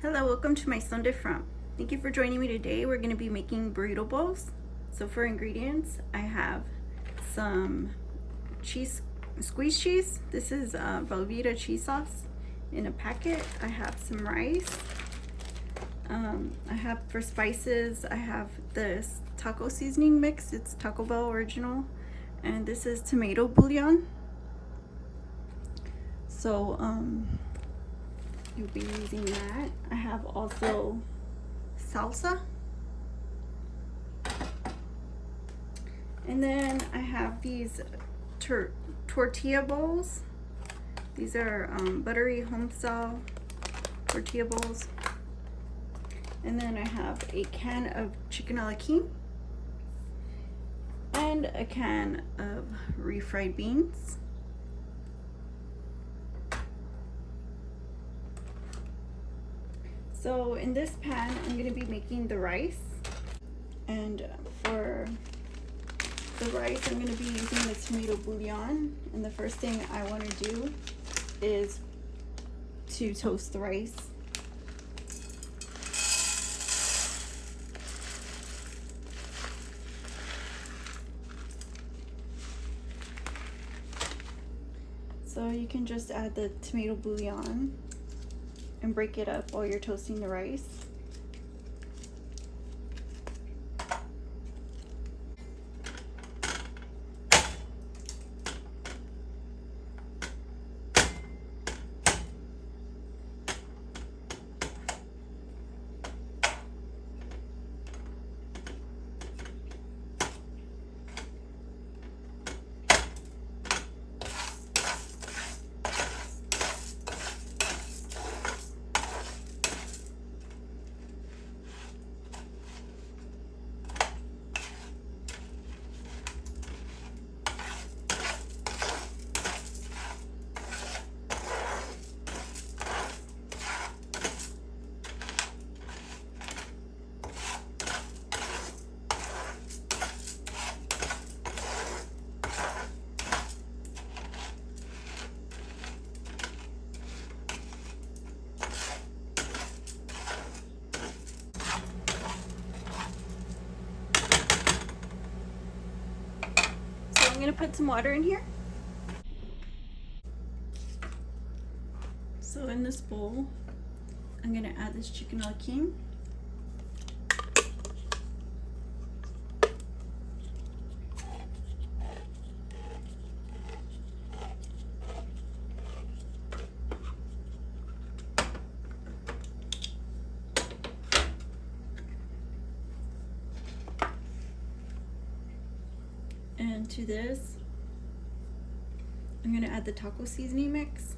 Hello, welcome to my Sunday Front. Thank you for joining me today. We're going to be making burrito bowls. So for ingredients, I have some cheese, squeezed cheese. This is Velveeta cheese sauce in a packet. I have some rice. I have for spices, I have this taco seasoning mix. It's Taco Bell original. And this is tomato bullion. So, you'll be using that. I have also salsa. And then I have these tortilla bowls. These are buttery home style tortilla bowls. And then I have a can of chicken a la king and a can of refried beans. So in this pan, I'm going to be making the rice. And for the rice, I'm going to be using the tomato bullion. And the first thing I want to do is to toast the rice. So you can just add the tomato bullion and break it up while you're toasting the rice. I'm going to put some water in here. So in this bowl, I'm going to add this chicken a la king. And to this, I'm going to add the taco seasoning mix.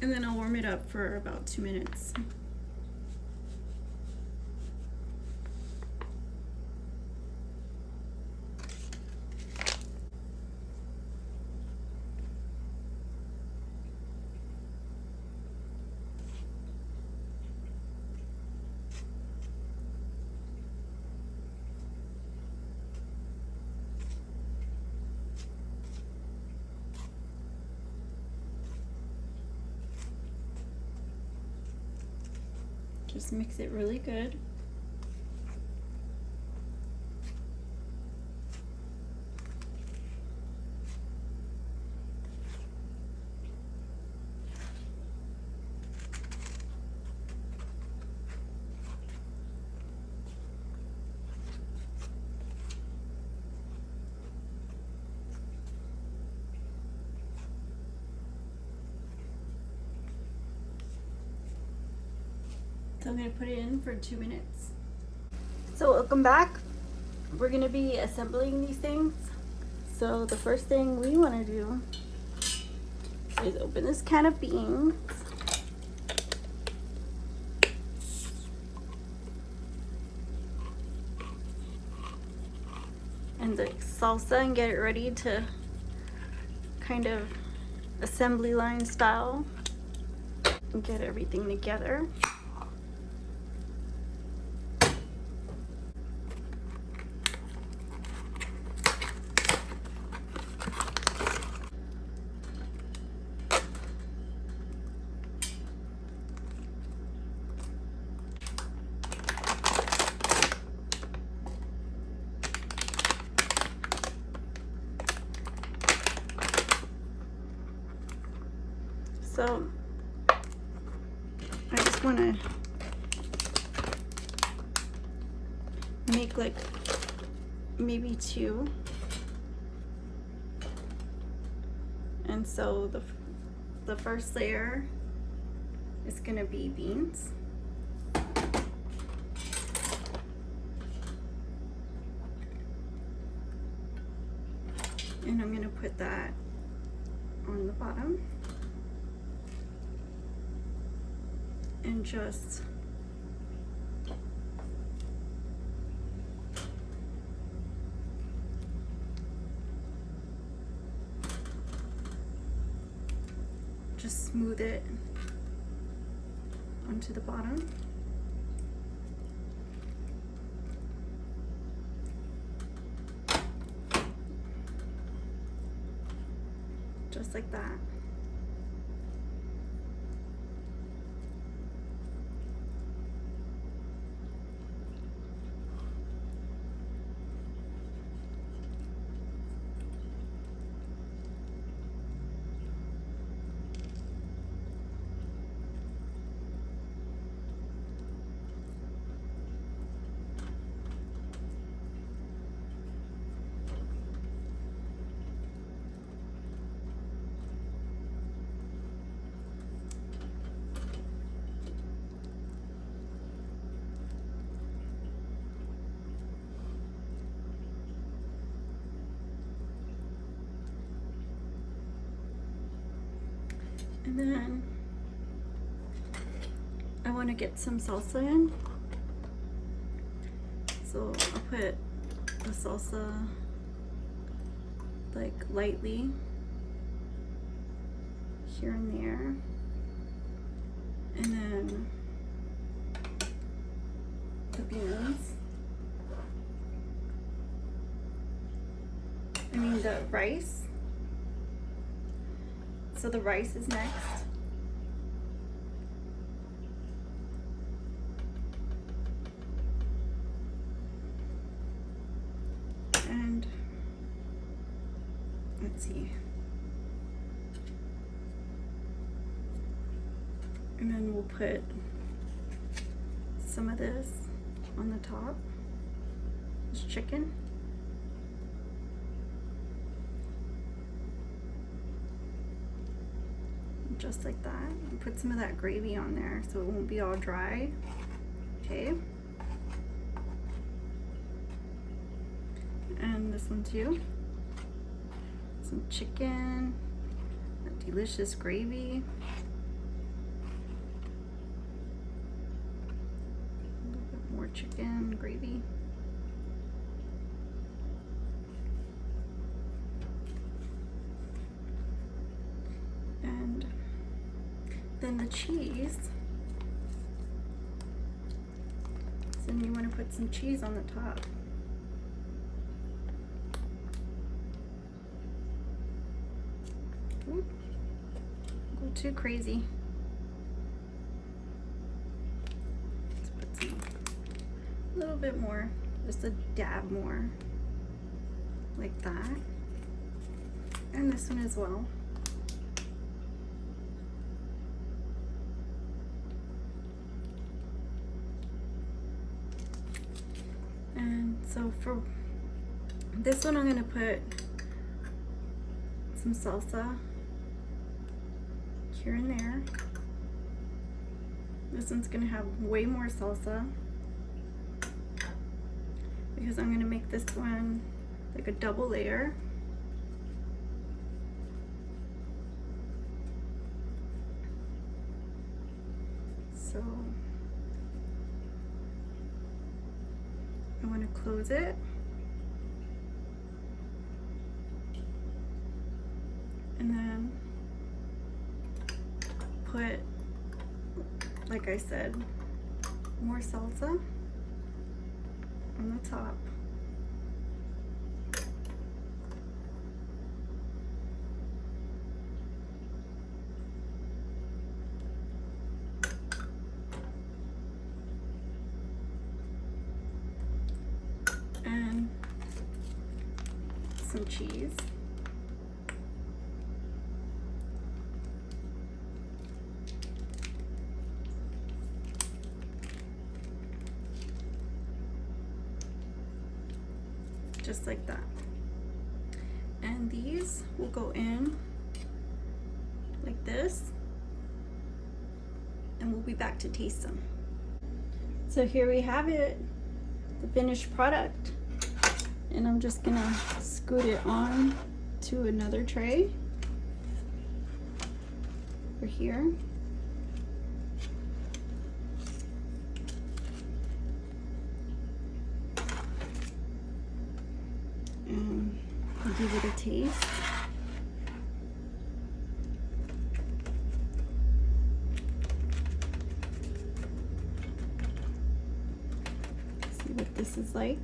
And then I'll warm it up for about 2 minutes. Just mix it really good. So I'm going to put it in for 2 minutes. So welcome back. We're going to be assembling these things. So the first thing we want to do is open this can of beans. And the salsa and get it ready to kind of assembly line style and get everything together. So I just want to make like maybe 2. And so the first layer is going to be beans. And I'm going to put that on the bottom. And just smooth it onto the bottom. Just like that. And then I want to get some salsa in. So I'll put the salsa like lightly here and there. And then the beans. The rice. So the rice is next. And let's see. And then we'll put some of this on the top. This chicken. Just like that. And put some of that gravy on there so it won't be all dry. Okay. And this one too. Some chicken. That delicious gravy. A little bit more chicken gravy. And then the cheese. So then you want to put some cheese on the top. Oop. Go too crazy. Let's put some, a little bit more, just a dab more, like that. And this one as well. And so for this one, I'm gonna put some salsa here and there. This one's gonna have way more salsa because I'm gonna make this one like a double layer. So I want to close it. And then put, like I said, more salsa on the top. And some cheese. just like that. And these will go in like this, and we'll be back to taste them. So here we have it, the finished product. And I'm just gonna scoot it on to another tray over here. And I'll give it a taste. See what this is like.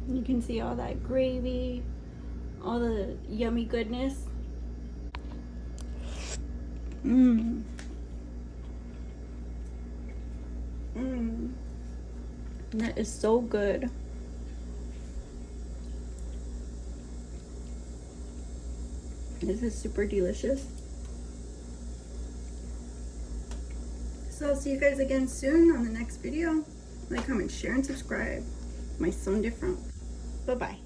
You can see all that gravy, all the yummy goodness. Mmm. Mmm. That is so good. This is super delicious. So I'll see you guys again soon on the next video. Like, comment, share, and subscribe. My son different. Bye-bye.